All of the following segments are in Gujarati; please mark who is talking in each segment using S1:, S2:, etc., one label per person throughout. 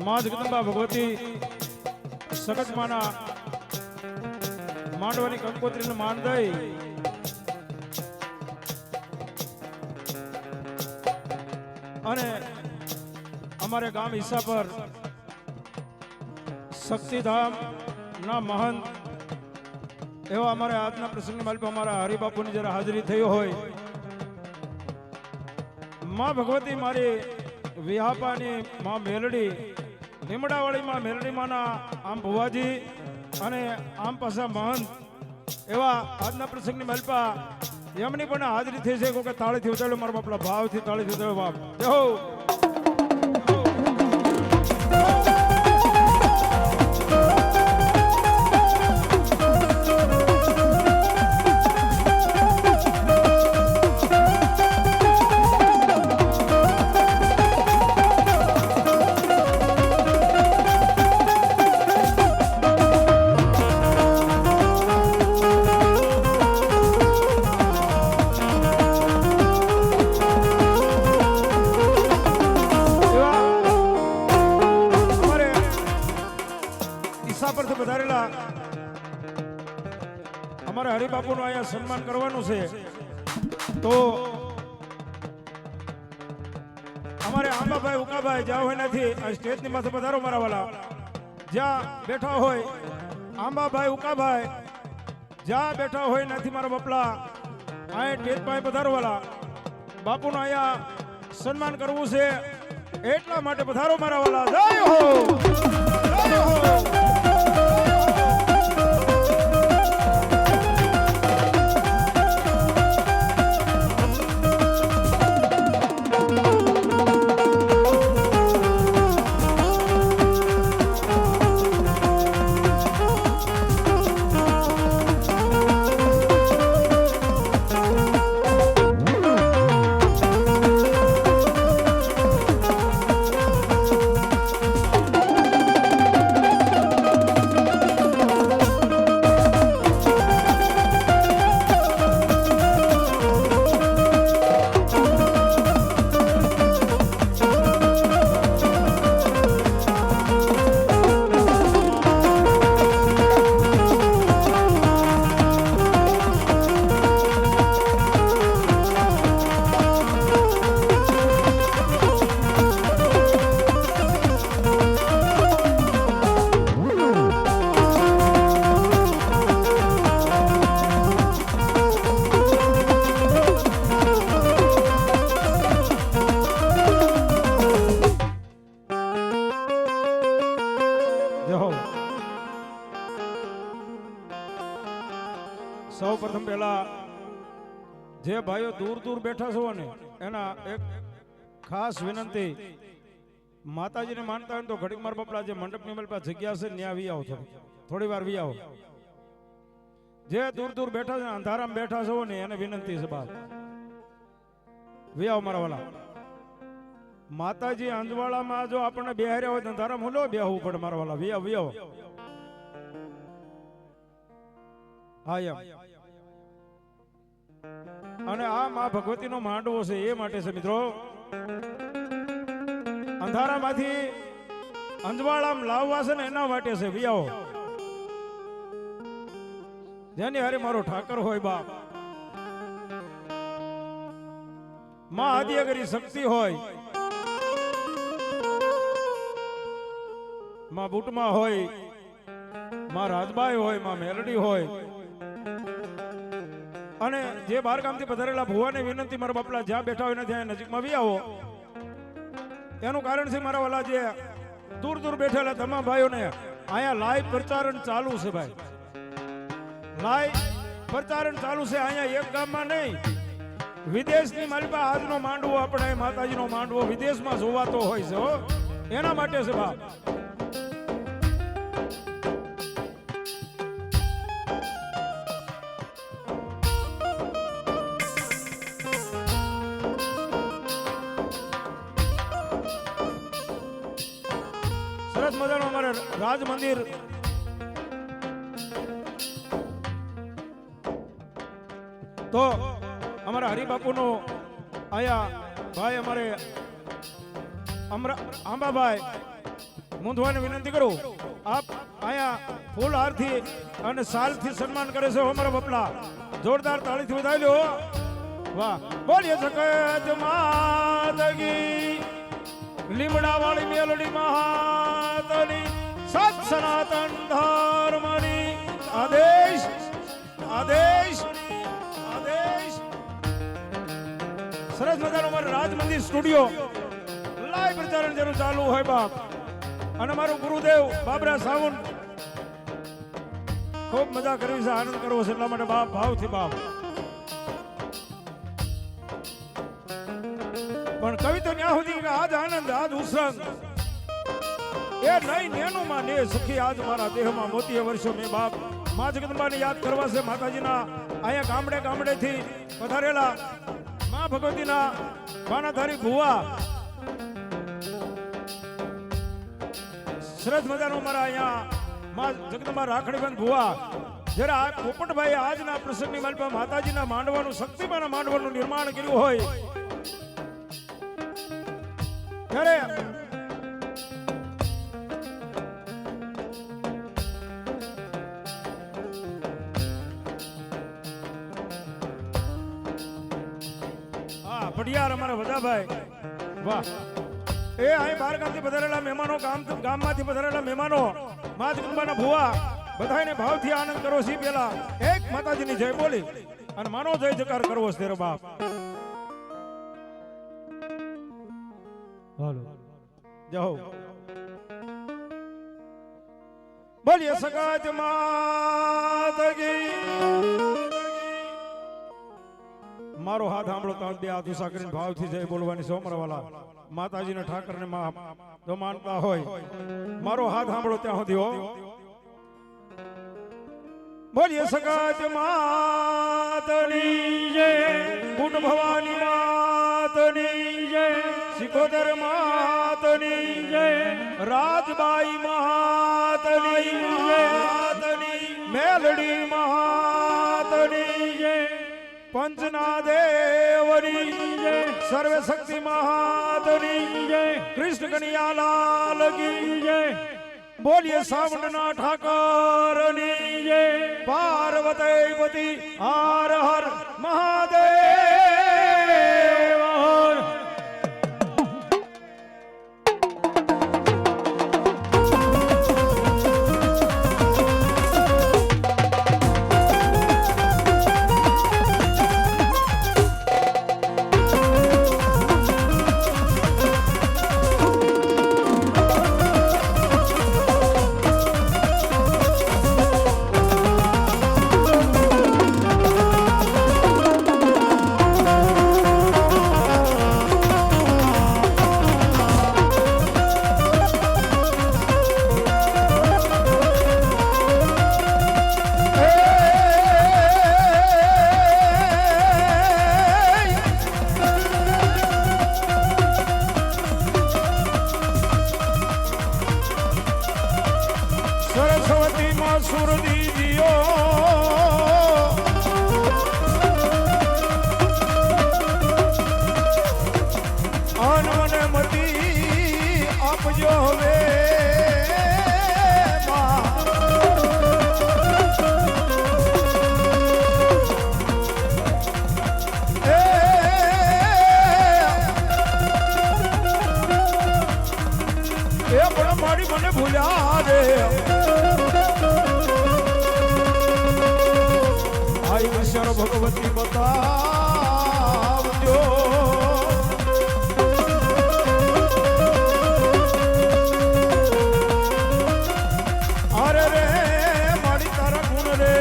S1: માં જગદંબા ભગવતી સગતમાના માંડવાની કંકોત્રીને માન દઈ અને અમારે ગામ ઈસા પર શક્તિધામ ના મહંત એવા અમારે આજના પ્રસંગમાં માલિક અમારા હરિબાપુની જરા હાજરી થઈ હોય, માં ભગવતી મારી વિહાપાની માં મેલડી લીમડાવાળી માં મેલડી માના આમ ભુવાજી અને આમ પાછા મહંત એવા આજના પ્રસંગની માલપા એમની પણ હાજરી થઈ છે કે તાળીથી ઉતાર્યો મારા બાપલા ભાવથી તાળીથી ઉતાર્યો બાપ જય હો. અમારે હરિબાપુનું અહીંયા સન્માન કરવાનું છે, તો અમારે આંબાભાઈ ઉકાભાઈ જ્યાં હોય નથી આ સ્ટેજની માથે પધારો મારા વાલા, જ્યાં બેઠા હોય આંબાભાઈ ઉકાભાઈ જ્યાં બેઠા હોય નથી મારા બાપલા આ સ્ટેજ પાસે પધારો વાલા, બાપુનું અહીંયા સન્માન કરવું છે એટલા માટે પધારો મારા વાલા. જય હો જય હો. સૌ પ્રથમ પહેલા જે ભાઈઓ દૂર દૂર બેઠા છો ને એના એક ખાસ વિનંતી, માતાજીને માનતા હોય તો ઘડીક માર બાપલા જે મંડપની મારી જગ્યા છે ત્યાં વી આવો, થોડી વાર વી આવો. જે દૂર દૂર બેઠા છે અંધારામાં બેઠા છો ને એને વિનંતી છે બાપ વી આવો મારા વાલા. માતાજી અંજવાળામાં જો આપણને બેહાર્યા હોય તો અંધારામાં હું ન બેહવું પડે મારા વાલા, વી આવો વી આવો. હા એમ. અને આ માં ભગવતીનો માંડવો છે એ માટે છે મિત્રો, અંધારામાંથી અંજવાળામાં લાવવા છે ને એના માટે છે વિયાઓ. જેની હારે મારો ઠાકર હોય બાપ, માં આદિઅગરી શક્તિ હોય, માં બુટમાં હોય, માં રાજબાઈ હોય, માં મેલડી હોય, અને જે બાર ગામથી પધારેલા ભુવાને વિનંતી મારા બાપલા જ્યાં બેઠા હોય ને ત્યાં નજીકમાં બી આવો. એનું કારણ છે મારા વાલા જે દૂર દૂર બેઠેલા તમામ ભાઈઓને અહીંયા લાઈવ પ્રચારણ ચાલુ છે ભાઈ, લાઈવ પ્રચારણ ચાલુ છે. અહીંયા એક ગામમાં નહીં, વિદેશની માલિકા આજનો માંડવો આપણે માતાજીનો માંડવો વિદેશમાં જોવાતો હોય છે હો, એના માટે છે બાપ. સરસ મજાનું અમારે રાજ મંદિર તો અમારા હરિબાપુનો આયા ભાઈ અમારે આંબાભાઈ મૂંધવાને વિનંતી કરું આપ અહીંયા ફૂલ હારથી અને શાલથી સન્માન કરે છે અમારા બપલા જોરદાર તાળીથી વધાવી લો વાહ બોલીએ સકત માતગી લીમડા વાળી મેલડી મહાતની સત સનાતન ધર્મની આદેશ આદેશ આદેશ સરસ મજાનો અમારો રાજ મંદિર સ્ટુડિયો લાઈવ પ્રચારણ જેનું ચાલુ હોય બાપ અને મારું ગુરુદેવ બાબરા સાવન ખૂબ મજા કરવી છે આનંદ કરવો છે એટલા માટે બાપ ભાવથી બાપ પણ કવિ તો ત્યાં સુધી કે આજ આનંદ આજ ઉત્સંગ એ નહીં નેનું માં ને સખી આજ મારા દેહમાં મોતીએ વર્ષો મેં બાપ મા જગદંબાને યાદ કરવા છે માતાજીના અહીંયા ગામડે ગામડેથી પધારેલા મા ભગવતીના બાણાધારી ભુવા સરસ મજાનું મારા અહીંયા મા જગદંબા રાખડીબંધ ભુવા જ્યારે આ પોપટભાઈ આજના પ્રસંગની માલપા માતાજીના માંડવાનું શક્તિમાના માંડવાનું નિર્માણ કર્યું હોય ત્યારે પડિયાર અમારા વદાભાઈ વાહ એ અહીં બાર ગામથી પધારેલા મહેમાનો ગામમાંથી પધારેલા મહેમાનો મા જગદંબાના ભુવા બધાને ભાવથી આનંદ કરો છે પેલા એક માતાજીની જય બોલી અને માનો જય જકાર કરવો છે તેરો બાપ હાલો જય હો બોલીએ સગાત માતગી મારો હાથ સાંભળો તો બે હાથ ઉષા કરીને ભાવથી જય બોલવાની છે અમારા માતાજીને ઠાકરને જો માનતા હોય મારો હાથ સાંભળો ત્યાં સુધી હો બોલીએ સગાત માતની જય કુટ ભવાની માતની જય સિકોદર માતની જય રાજબાઈ માતની જય મેલડી માતની જય पंचना देवनी जय सर्व शक्ति महातनी जय कृष्ण कन्हैया लाल की जय बोलिए सावंडना ठाकरनी जय पार्वती पति हर हर महादेव મને ભૂલ્યા રે આઈ ઈશ્વર ભગવતી બતાવજો અરે રે મારી તારા ગુણ રે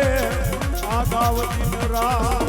S1: આ ગાવતી રા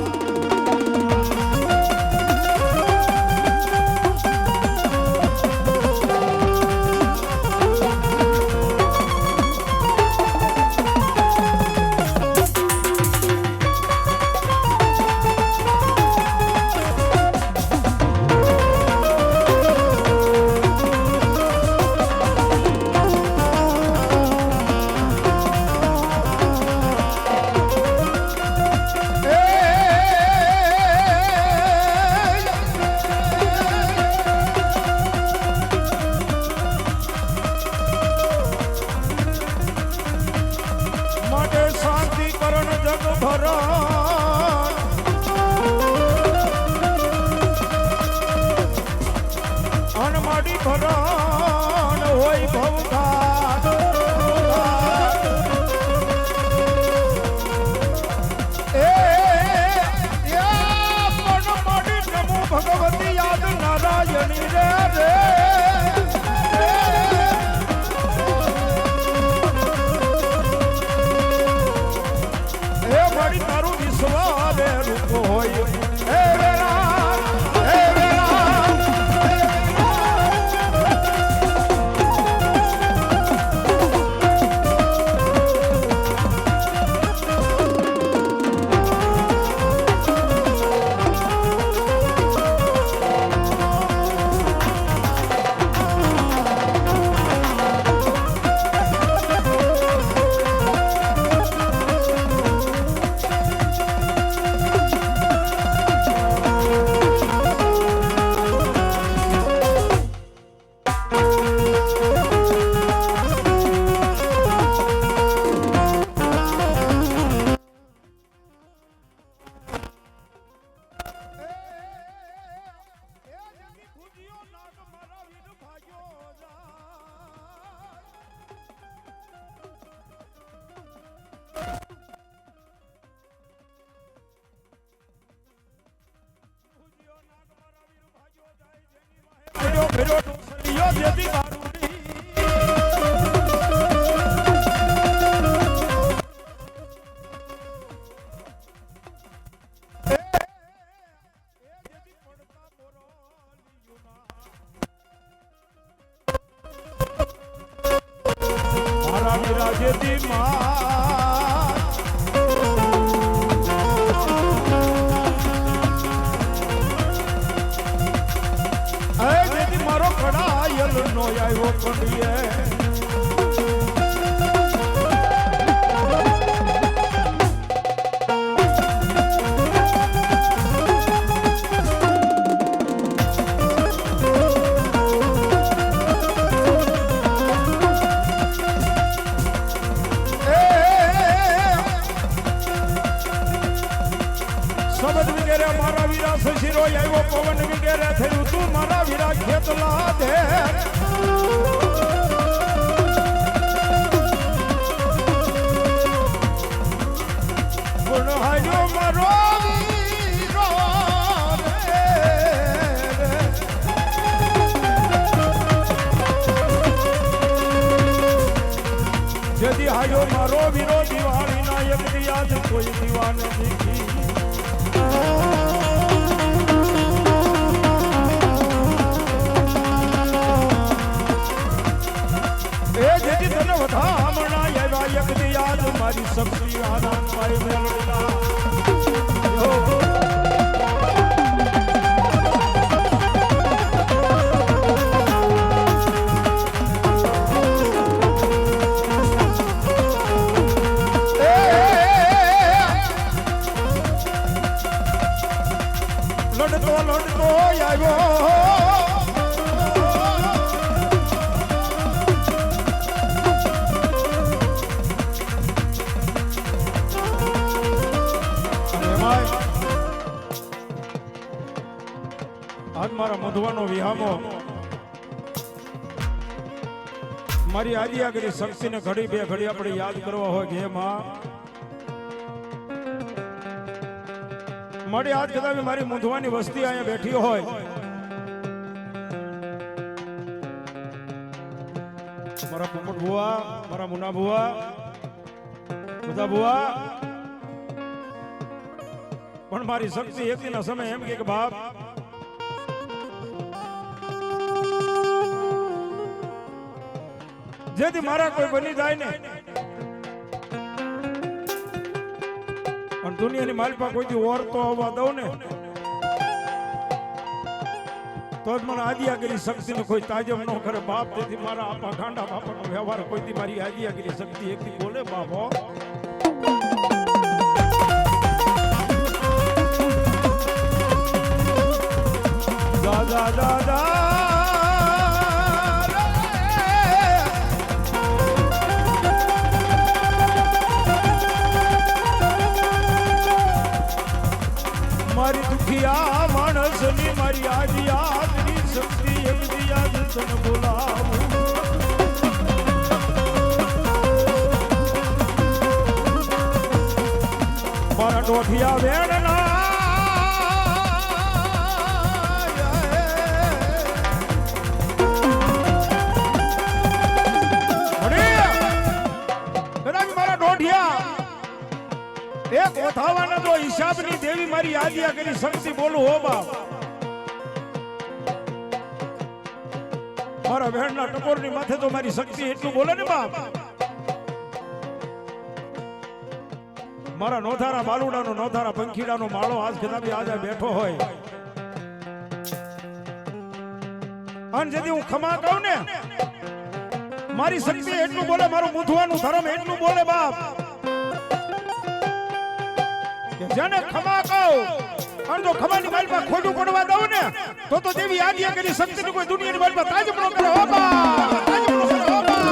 S1: હેડો ડોસડીયો જેથી બારૂડી મારા વીરા જેથી મારો કડાયલ નો આવ્યો કંડિયે શબ્દ વિગેરે મારા વીરા શશીરો આવ્યો પવન વિગેરે થયું તું મારા વીરા ખેતલા દે ગુણ હાજો મારો વીરો જેથી હાજો મારો વીરો દિવાળી ના એક યાદ કોઈ દીવા નથી તને વધામણા આવ્યા એક યાદ મારી શક્તિ આદાન મારી મેલડીના લડતો લડતો આવ્યો આજ મારા મધવાનો વિહામો મારી આજી આગળ શક્તિને ઘડી બે ઘડી આપણે યાદ કરવા હોય કે માં મારી આજ કદાચ મારી મૂંધવાની વસ્તી અહીંયા બેઠી હોય મારા પોપટ ભુવા મારા મુના ભુવા બધા ભુવા પણ મારી શક્તિ એકના સમય એમ કે બાપ જેથી મારા કોઈ બની જાય ને અને દુનિયાની માલપા કોઈથી ઓરતો આવવા દઉં ને તો જ મને આદિયાગીરી શક્તિનો કોઈ તાજબ ન કરે બાપ. તેથી મારા આપા ગાંડા બાપાનો વ્યવહાર કોઈથી મારી આદિયાગીરી શક્તિ એકથી બોલે બાપો. દાદા દાદા મારી દુખિયા માણસની મારી આજી યાદની શક્તિ એવી યાદ તને બોલાવું. મારા ડોઠિયા વેણના એક ઓથાવાના જો હિસાબની દેવી મારી આદિયા કરી શક્તિ બોલું હો બાપ. મારા વેણના ટકોરની માથે તો મારી શક્તિ એટલું બોલે ને બાપ. મારા નોધારા બાલુડાનો નોધારા પંખીડાનો માળો આજ કદાપી આજે બેઠો હોય અને જેથી હું ખમા કહું ને મારી શક્તિ એટલું બોલે, મારું મૂંધવાનું ધર્મ એટલું બોલે બાપ. જેને ખમા કહું અને જો ખમાની માલમાં ખોટું પડવા દઉં ને તો દેવી આદિયા કરી શક્તિની કોઈ દુનિયાની માલમાં તાજબ ન કરે હો બાપ. તાજબ ન કરે હો બાપ.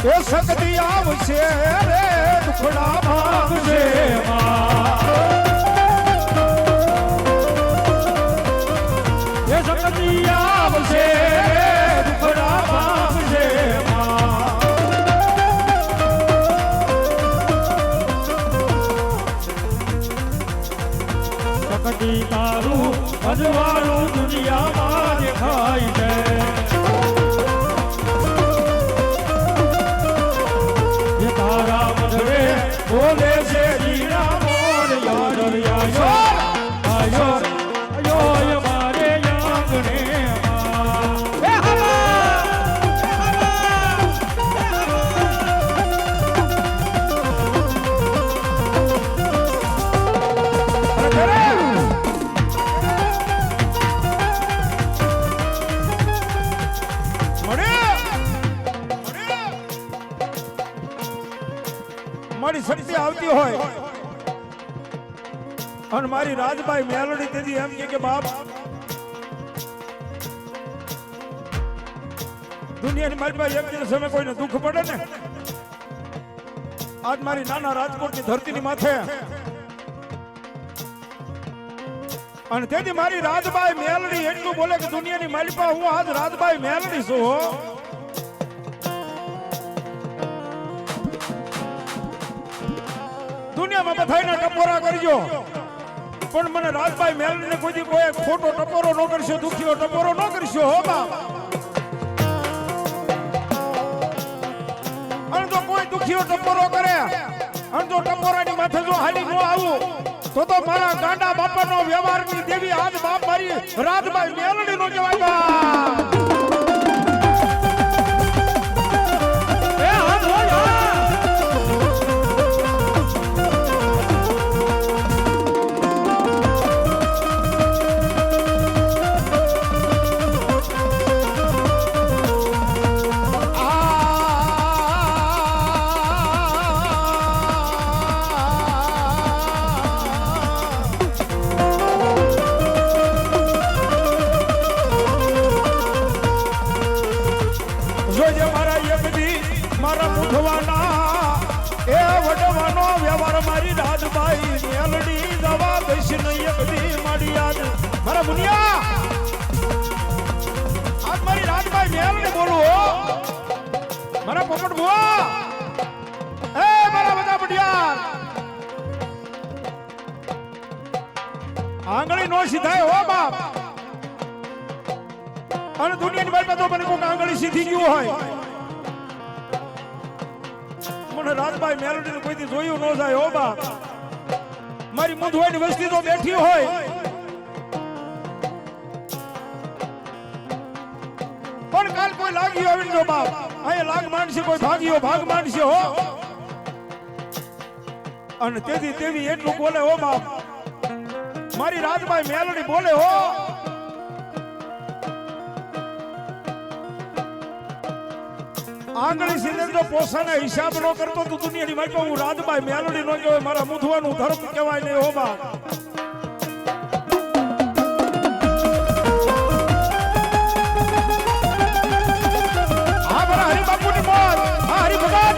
S1: એ શક્તિ આવશે રે દુખડા ભાગશે માં. નકદી આવશે દુખડા પામશે નકદી તારું અજવાળું દુનિયામાં દેખાય છે તારા મધરે બોલે છે જીરા મોર યાર આયો આયો મારે આંગણે મારી શક્તિ આવતી હોય અને મારી રાજભાઈ મેલડી તેથી એમ કે બાપ દુનિયાની મારી પાસે એક દિવસ સમય કોઈને દુઃખ પડે ને આજ મારી નાના રાજકોટની ધરતીની માથે અને તેથી મારી રાજભાઈ મેલડી એટલું બોલે કે દુનિયાની મારી પાસે હું આજ રાજભાઈ મેલડી છું દુનિયામાં બધાયના ટપોરા કરજો પણ મને રાજભાઈ મેલડીને કોઈ ખોટો ટપોરો ન કરશો દુખીઓ ટપોરો ન કરશો હો બાપ અને જો કોઈ દુખીઓ ટપોરો કરે અને જો ટપોરાની માથે જો હાલી ન આવું તો મારા ગાંડા બાપાનો વ્યવહારની દેવી આજ બાપ મારી રાજભાઈ મેલડી નો કહેવાય બાપ મારી રાજભાઈ મેલડી દવા દઈશ નહીં એકદી મારી યાદ મારા મુનિયા આજ મારી રાજભાઈ મેલડી બોલું હો મારા પોપટ ભુવા એ મારા બધા બડિયાર આંગળી નો સીધાય હો બાપ અને દુનિયાની બાઈ તો મને કોક આંગળી સીધી ગયું હોય મને રાજભાઈ મેલડીને કોઈથી જોયું ન જાય હો બાપ મારી મુંધવાની વસ્તી તો બેઠી હોય પણ કાલ કોઈ લાગ્યો આવીને જો બાપ અહીંયા લાગ માનશે કોઈ ભાગ્યો ભાગ માનશે હો અને તેથી તેવી એટલું બોલે હો બાપ મારી રાજભાઈ મેલડી બોલે હો આંગળી સીધે જો પોસાને હિસાબ નો કરતો તો દુનિયાની મારી હું રાજભાઈ મેલડી નો કહેવાય મારા મુધવાનું ધર્મ કહેવાય નહીં હો બા હા મારા હરિબાપુની મોર હા હરિ ભગત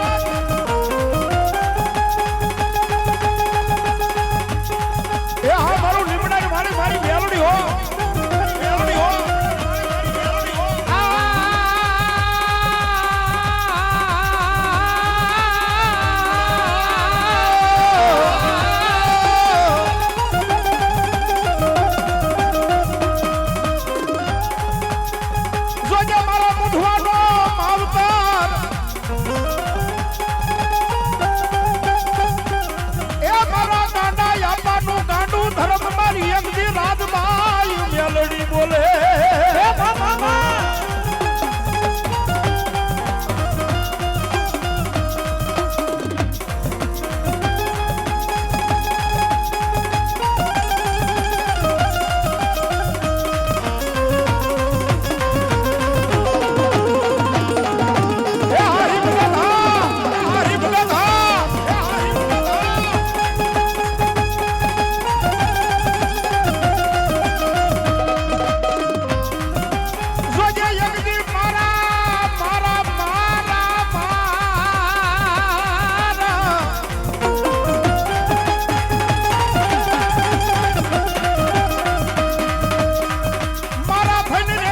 S1: એ હા મારું લીમડાની મારી મારી મેલડી હો મેલડી હો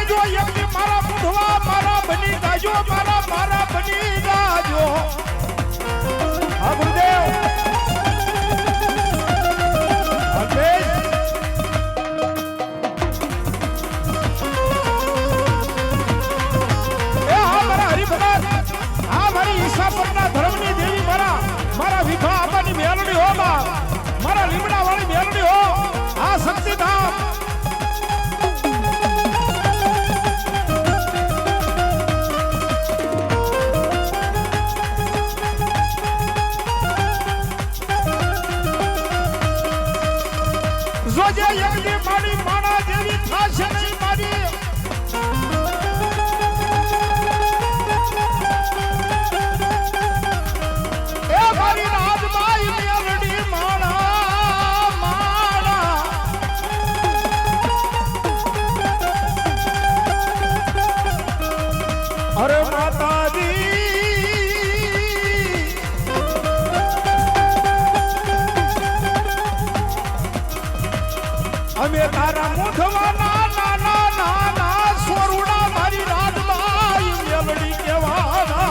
S1: જો એકની મારા મુઢવા મારા બની જાજો મારા બની જાજો હા ગુરુદેવ ધર્મની દેવી મારા વિભા આબાની મેલડી હો મારા લીમડા વાળી મેલડી હો આ શક્તિધામ જોજે એકદી મારી માણા દેવી થાશે નહીં મારી અરે માતાજી અમે તારા મુઠવાના નાના નાના સોરુડા મારી રાજબાઈ મેલડી કેવાના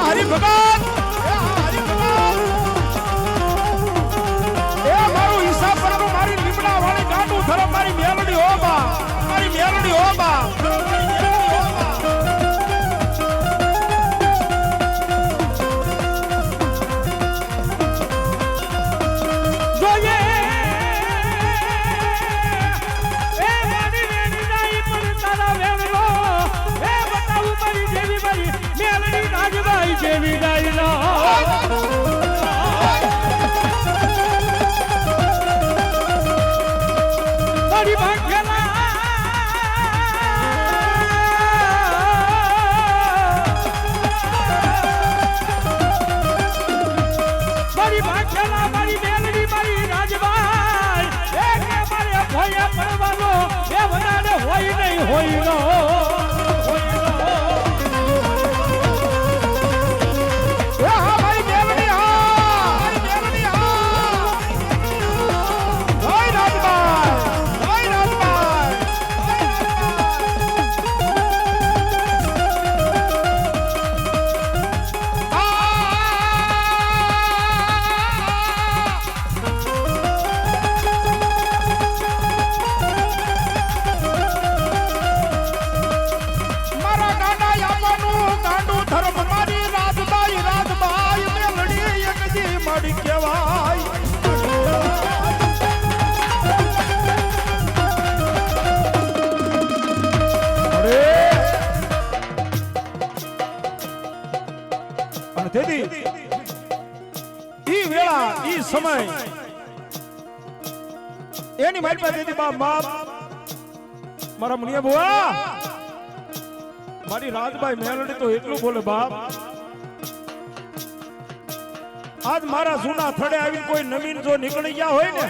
S1: હરિ ભગવાન ધર્મ મારી મેલડી હો મારી મેલડી હો જોઈએ એ મારી વેણી નાઈ પર તારા વેણલો એ બતાવું મારી દેવી મારી મેલડી રાજબાઈ જેવી ડાયલો મારી ભાગ્યલા મારી મેલડી મારી રાજબાઈ એ કે મારે ભોયા પડવાનો એ વનાને હોય નહીં હોય નો સમય એની મારી પાસે બાપ મારા મુનિયા બુઆ મારી રાજબાઈ મેલડી તો એટલું બોલે બાપ આજ મારા જૂના થડે આવીને કોઈ નવીન જો નીકળી ગયા હોય ને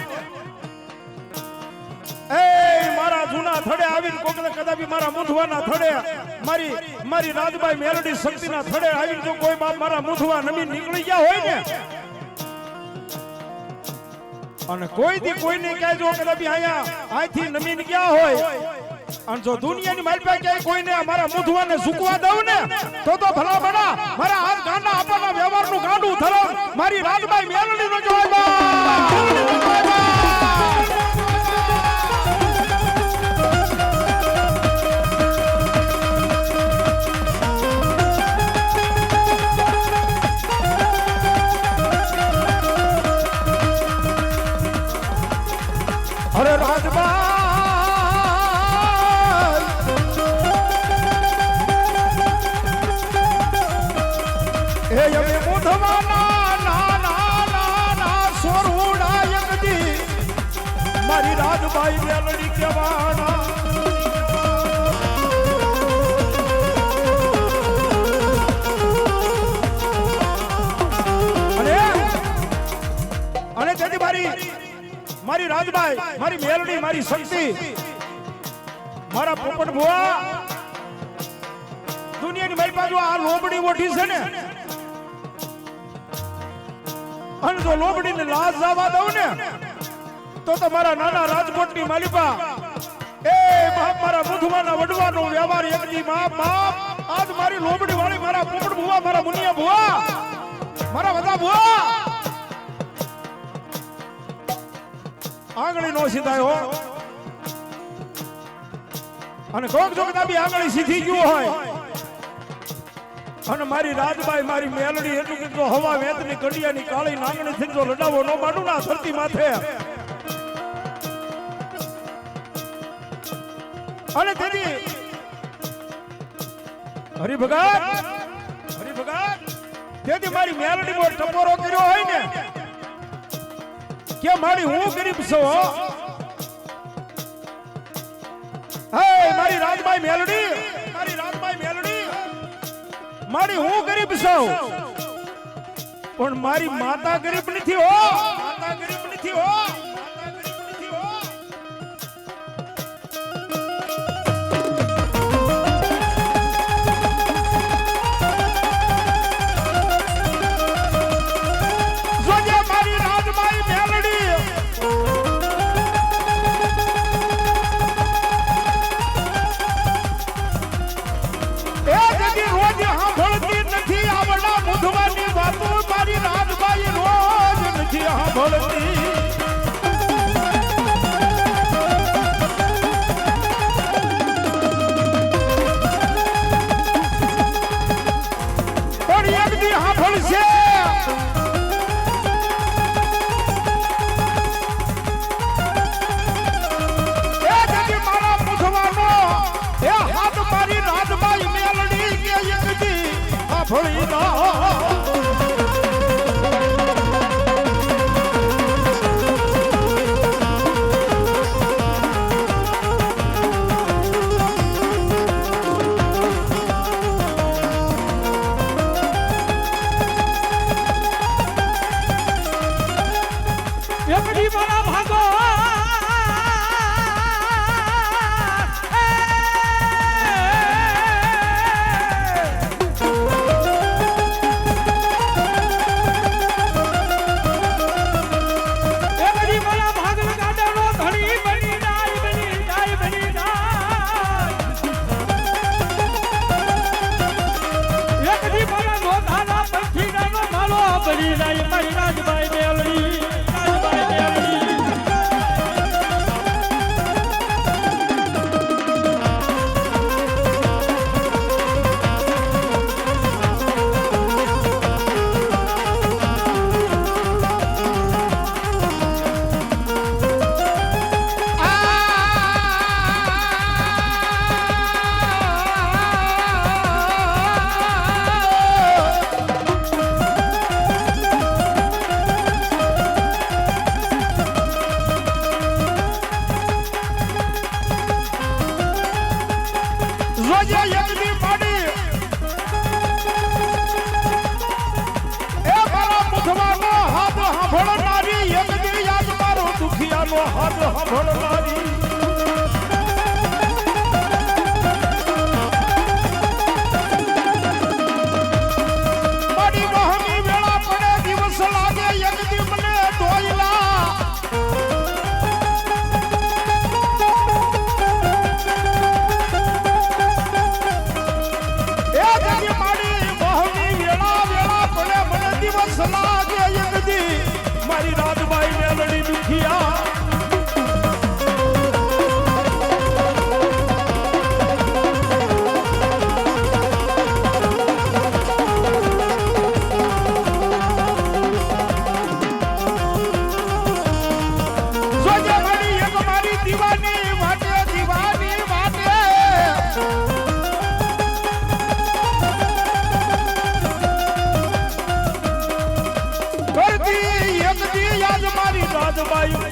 S1: એ મારા જૂના થડે આવીને કોકને કદાપી મારા મુઠવાના થડે મારી રાજબાઈ મેલડી શક્તિના થડે આવીને જો કોઈ બાપ મારા મુઠવા નવીન નીકળી ગયા હોય ને અને કોઈ દી કોઈને કહે જો કદાપી અહીંથી નમીન ગયા હોય અને જો દુનિયાની મારી પાસે ક્યાંય કોઈને અમારા મુઠવાને ઝૂકવા દઉં ને તો ભલા ભલા મારા હાથ ગાંડા આપવાના વ્યવહારનું ગાંડું ધરમ મારી રાજબાઈ મેલડી નો જોવા અરે રાજબાઈ એ અમે મુઠવાના નાના સોરુડા એકદી મારી રાજબાઈ મેલડી કેવાના અને તેથી મારી રાજબાઈ મારી મેલડી મારી શક્તિ મારા પોપટ ભુવા દુનિયાની મારી બાજુ આ લોબડી ઓઠી છે ને અને જો લોબડીને લાજ જવા દઉં ને તો તમારા નાના રાજકોટની માલિપા એ બાપ મારા મુધવાના વડવાનો વ્યવહાર એકજી બાપ આજ મારી લોબડી વાળી મારા પોપટ ભુવા મારા મુનિયા ભુવા મારા બધા ભુવા આંગળી નો સીધાય હો અને કોક જો કદાપી આંગળી સીધી ગયો હોય અને મારી રાજબાઈ મારી મેલડી એટલું કે જો હવા વેતની કડિયાની કાળી નાંગણી થી જો લડાવો નો માંડું ના ધરતી માથે અને તેની હરિભગત તેથી મારી મેલડી મોર ટપોરો કર્યો હોય ને કે મારી હું ગરીબ છું હે મારી રાજબાઈ મેલડી મારી હું ગરીબ છું પણ મારી માતા ગરીબ નથી હો મારી રાજબાઈ મેલડી દુખિયા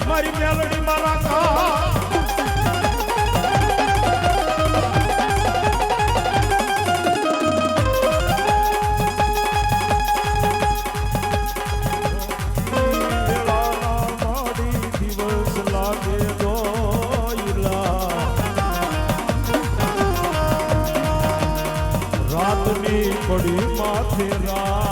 S1: મારી મેલડી મારા કા દિવસ લાગે રાતની પડી માથે રા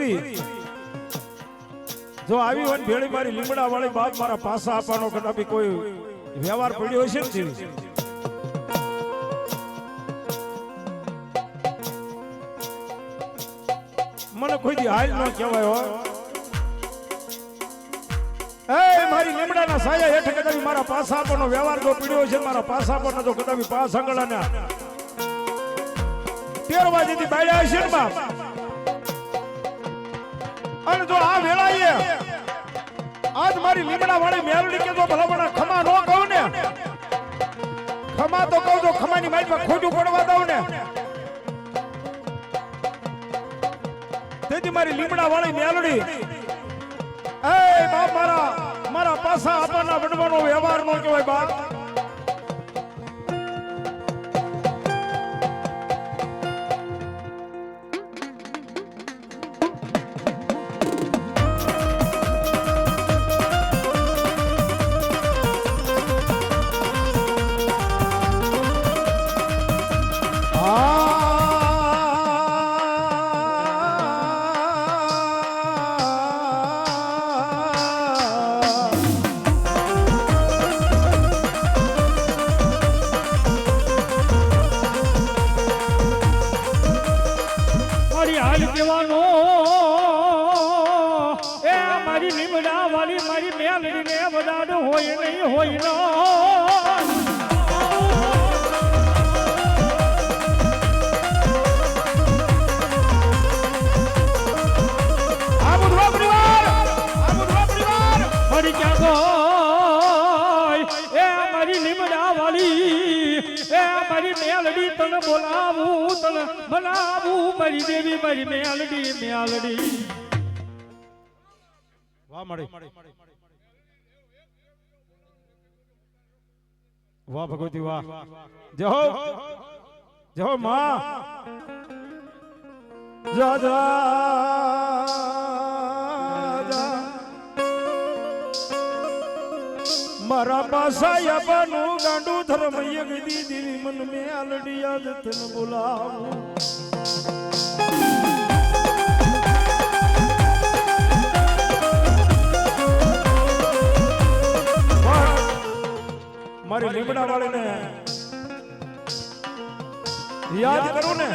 S1: ફરી જો આવી હોય ભેળી મારી લીમડા વાળી બાપ મારા પાસા આપવાનો કદાપી કોઈ વ્યવહાર પડ્યો હશે ને જીવી મને કોઈ દી હાલ ન કહેવાય હોય એ મારી લીમડાના સાયા હેઠ કદાપી મારા પાસા આપવાનો વ્યવહાર જો પડ્યો છે મારા પાસા આપવાનો જો કદાપી પાસ આંગળાના તેરવાજીથી બાળ્યા હશે ને બાપ અને જો આ વેળાએ આજ મારી લીમડા વાળી મેલડી કે જો ભલામણા ખમા ન કહું ને ખમા તો કહું જો ખમાની મારી પર ખોટું પડવા દઉં ને તેથી મારી લીમડા વાળી મેલડી એ બાપ મારા પાસા આપવાના વડવાનો વ્યવહાર ન કહેવાય બાપ મારી દેવી મારી મેલડી મેલડી વાહ મળી વાહ ભગવતી વાહ જય હો માં જા મારા પાસા બનું ગાંડું ધર્મ યગદી દેવી મન મેલડી યાદ તન બોલાવું મારી લીમડા વાળીને યાદ કરું ને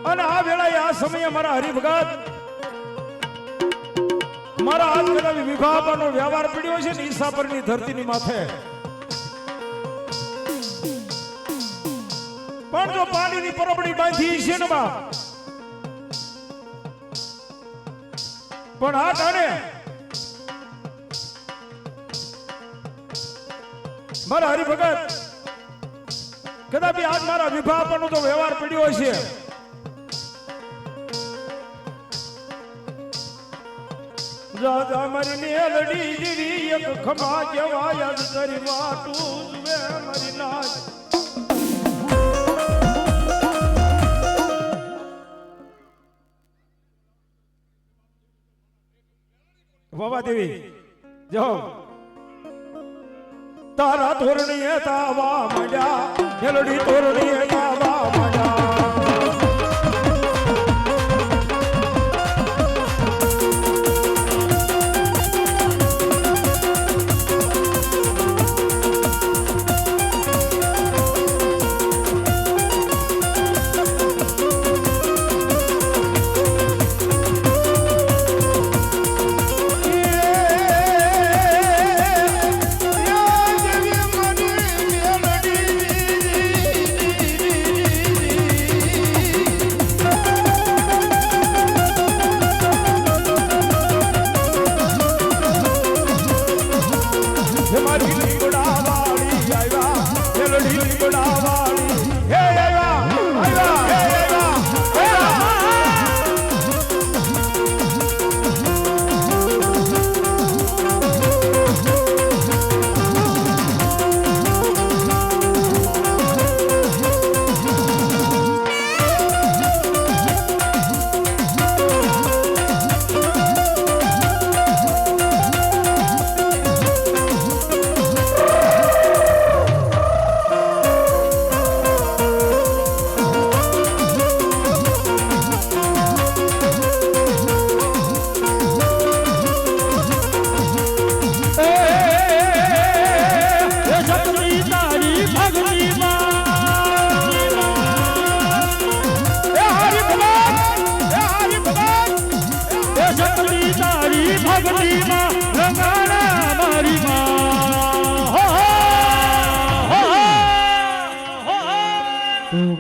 S1: અને આ વેળાએ આ સમયે મારા હરિભગત મારા હાથ કદાવી વિભાવવાનો વ્યવહાર પડ્યો છે ને ઈસા પરની ધરતીની માથે પણ જો પાણીની પરબડી બાંધી છે ને બા પણ આ ટાણે મારા હરિભગત કદાપી આજ મારા વિભાવવાનો તો વ્યવહાર પડ્યો છે રાજા મારી મેલડી જીવી એક ખમા કહેવાય તારી વાટું જુએ મારી નાચ વાવા દેવી જો તારા તોરણીએ તાવા માંડ્યા મેલડી તોરણીએ તાવા માંડ્યા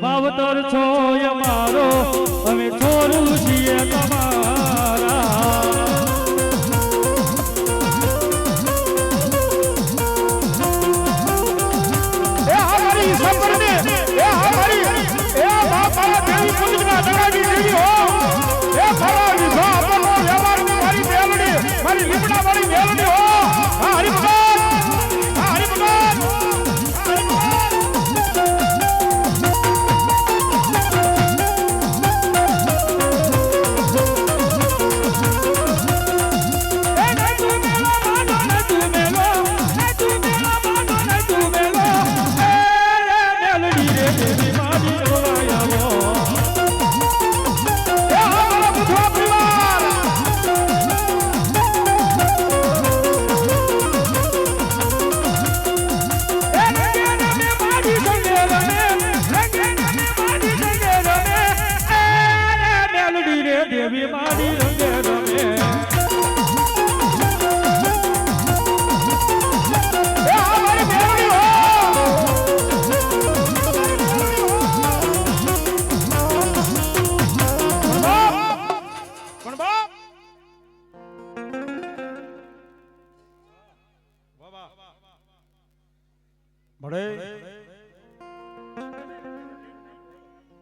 S2: માવતર છો અમારો અમે છોરું છીએ તમારા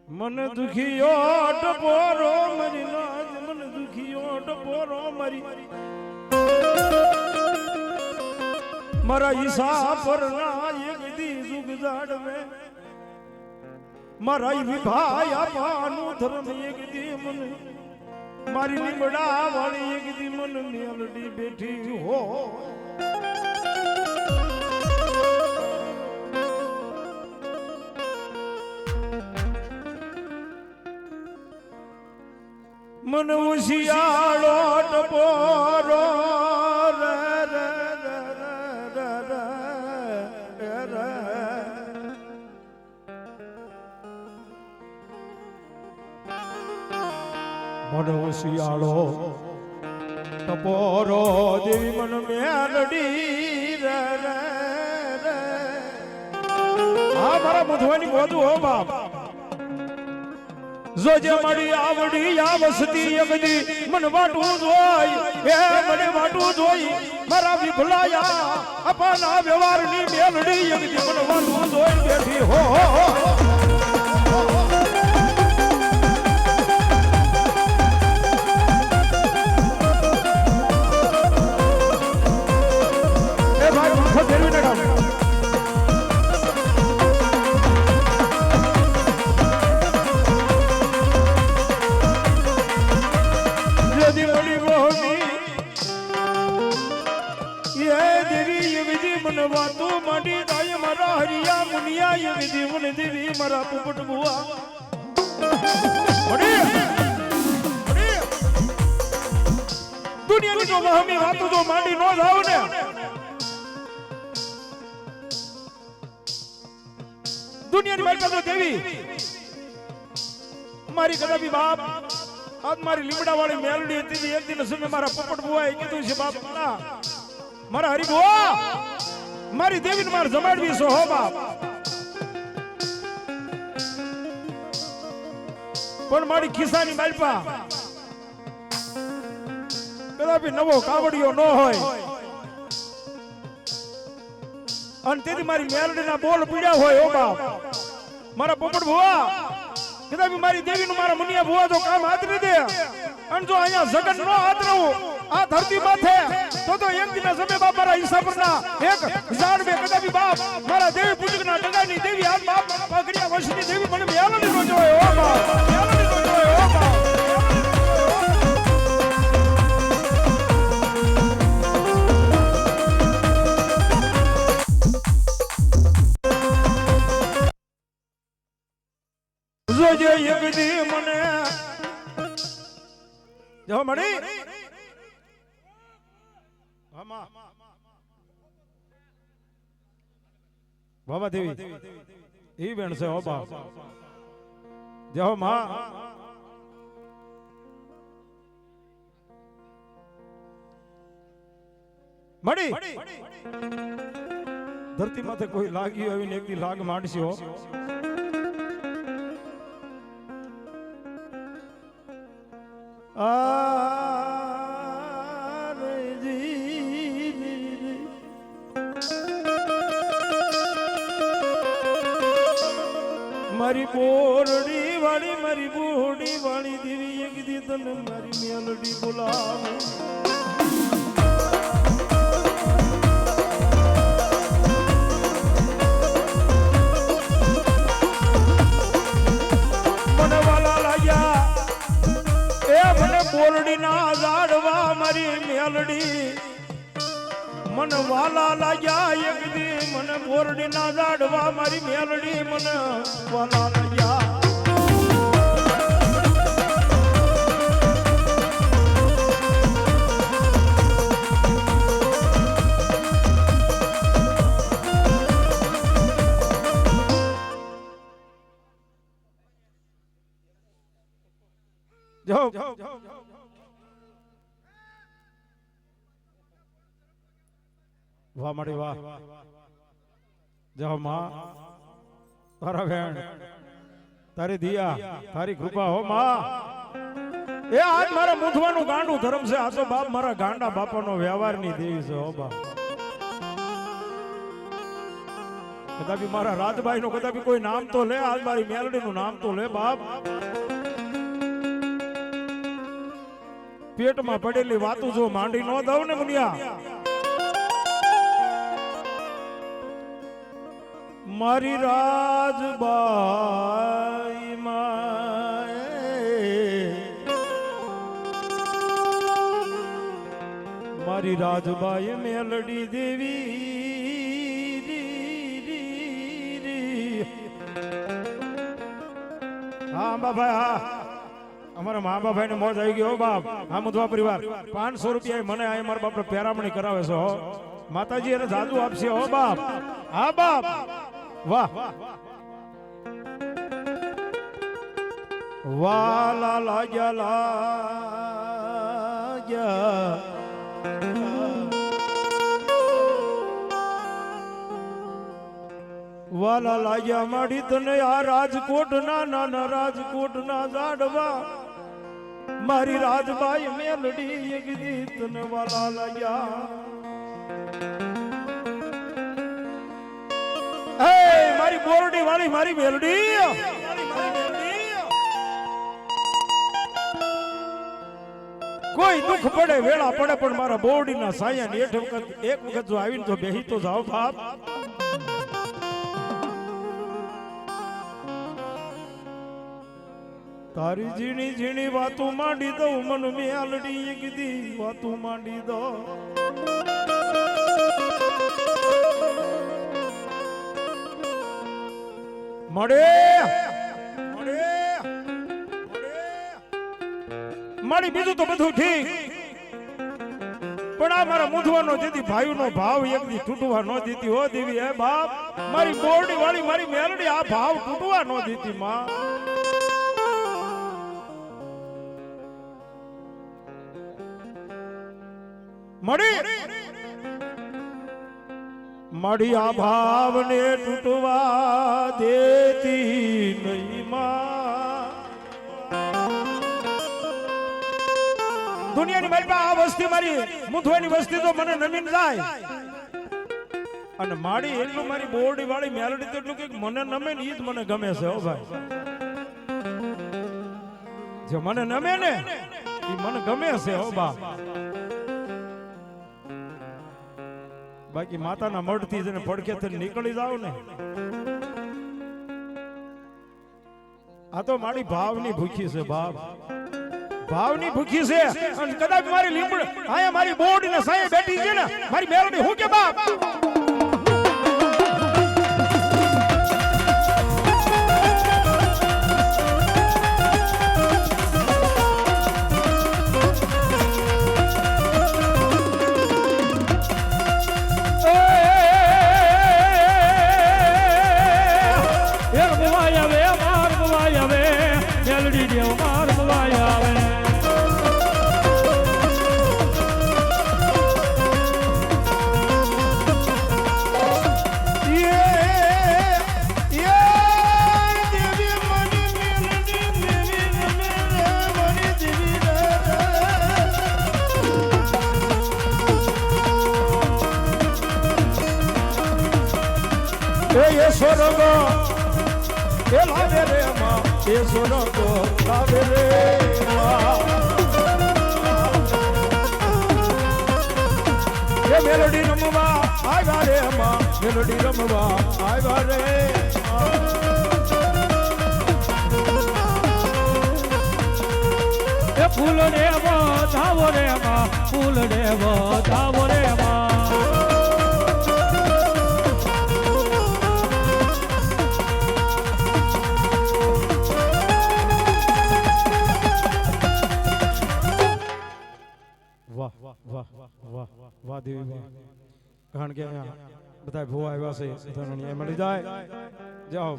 S1: मन दुखियो टपोरो मरी नाज मन दुखियो टपोरो मरी मरा ईसा पर ना एक दी जुग जाड़ में मरा विभाय पानु धर्म एक दी मन मारी निमड़ा वाली एक दी मन मेलडी बैठी हो मन उसियालो टपोरो रे रे रे रे रे रे मन उसियालो टपोरो देवी मन मेलडी रे रे रे आ मारा मधुवानी बोधु हो बाप जोजे मड़ी आवड़ी या वसती यगदी मन वाटू जोई ए मने वाटू जोई मारा भी भुलाया अपना व्यवहार नी मेलड़ी यगदी मन वाटू जोई बैठी हो ए भाई माथा फेरवी न डाल वातो माटी दाय मरा हरिया मुनिया ये विधि मुन देवी मरा पुपट बुआ बड़ी दुनिया की जो हमें वातो जो माटी नो जाओ ने दुनिया की माटी तो देवी मारी कदा भी बाप आज मारी लिमड़ा वाली मेलडी थी एक दिन समय मारा पुपट बुआ है कि तू इसे बाप मारा हरि बुआ मारी देवी ने मार जमाड़वी सो हो बाप पण मारी खिसानी मालपा कदापि नवो कावड़ियो न होय अन तेदी मारी मेलडी ना बोल पीड्या होय हो बाप मारा पोपट भुआ कदापि मारी देवी नु मारा मुनिया भुआ जो काम हाथ न दे अन जो आया जगन नो हाथ रहू आ धरती माथे तो एक दिन समय बाप मारा ईसा पर ना एक जान में कदापि बाप मारा देवी पूजक ना डगानी देवी हाथ बाप पकड़िया वशनी देवी मन मेलडी नो जोय ओ बाप मेलडी नो जोय ओ बाप जोजे यगदी मने जो मड़ी हमा बाबा देवी ई बेन से हो बाप जो मां मड़ी धरती माथे कोई लागी होवी ने एक दी लाग माडसी हो મારી બોરડી વાળી દેવી એક દી તને મારી મેલડી બોલાવે મને વાલા લાગ્યા એ મને બોરડી ના ઝાડવા મારી મેલડી મને વાલા લાગ્યા એક દી મને બોરડી ના ઝાડવા મારી મેલડી મને વાલા લાગ્યા જાઓ વાહ મારી વાહ જાઓ માં તારા બેન તારી દિયા તારી કૃપા હો માં એ આજ મારા મૂઠવાનું ગાંડું ધર્મ છે આ તો બાપ મારા ગાંડા બાપાનો વ્યવહારની દેવી છે હો બાપ કદાપી મારા રાજભાઈ નું કદાપી કોઈ નામ તો લે આજ મારી મેલડી નું નામ તો લે બાપ પેટમાં પડેલી વાતું જો માંડી ન દઉં ને મુનિયા મારી રાજબાઈ મારી રાજબાઈ મેલડી દેવી હા બાબા હા અમારા મા બાપા ને મોજ આવી ગયો બાપ આ મુધવા પરિવાર 500 રૂપિયા મને આ મારા બાપ પેરામણી કરાવે છે હો માતાજી એને જાદુ આપશે હો બાપ હા બાપ વાહ વાલા લાગ્યા વાલા લાગ્યા માડી તને આ રાજકોટ ના નાના રાજકોટ ના ઝાડવા મારી રાજબાઈ મેલડી એક દી તને વાલા લાગ્યા મારી બોરડી વાળી મારી મેલડી કોઈ દુઃખ પડે વેળા પડે પણ મારા બોરડી ના સાયા ને એક વખત જો આવીને તો બેહી તો જાઓ બાપ તારી ઝીણી ઝીણી વાતું માંડી દઉં મન મેલડી એક દી વાતું માંડી દો મળે મારી બીજું તો બધું ઠીક પણ આ મારા મૂંઝવાનો જેથી ભાઈનો ભાવ એક દી તૂટવા ન દીધી હો દેવી હે બાપ મારી બોરડી વાળી મારી મેલડી આ ભાવ તૂટવા ન દીધી માં મળી આ ભાવને તૂટવા દેતી નહીં માં દુનિયાની મારી પાસે આ વસ્તી મારી મૂંઝવાની વસ્તી તો મને નમીન જાય અને માડી એટલું મારી બોરડી વાળી મેલડી તો એટલું કે મને નમે ને ઈ જ મને ગમે છે હો ભાઈ જે મને નમે ને ઈ મને ગમે છે હો બા બાકી માતાના મઢથી જને પડકે થઈને નીકળી જાવ ને આ તો મારી ભાવની ભૂખી છે બાપ ભાવની ભૂખી છે અને કદાચ મારી લીંબડ આયા મારી બોરડી ને સાયે બેઠી છે ને મારી મેલડી હું કે બાપ એ લાવે રે માં એ સોનો તો લાવે રે માં એ મેલોડી રમવા આવ્યા રે માં મેલોડી રમવા આવ્યા રે
S2: એ ફૂલ રે ધાવો રે માં ફૂલ રે ધાવો રે માં
S1: વાહ વાહ વાહ વાહ વાહ દેવી વાહ કારણ કે અહીંયા બધા ભૂવા આવ્યા છે બધાનો ન્યાય મળી જાય જાઓ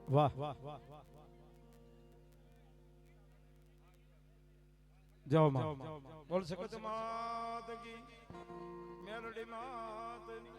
S1: વાહ જાઓ માં બોલ શકો તો માત કી મેલોડી માતની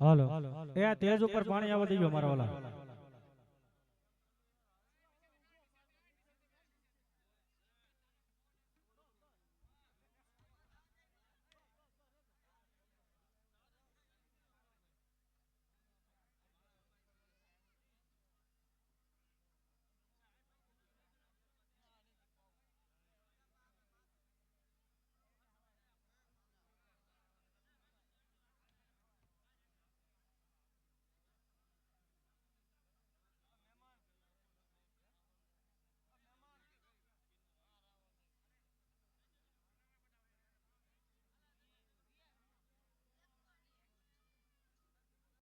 S2: હાલો એ આ તેજ ઉપર પાણી આવવા દઈ ગયો મારા વાલા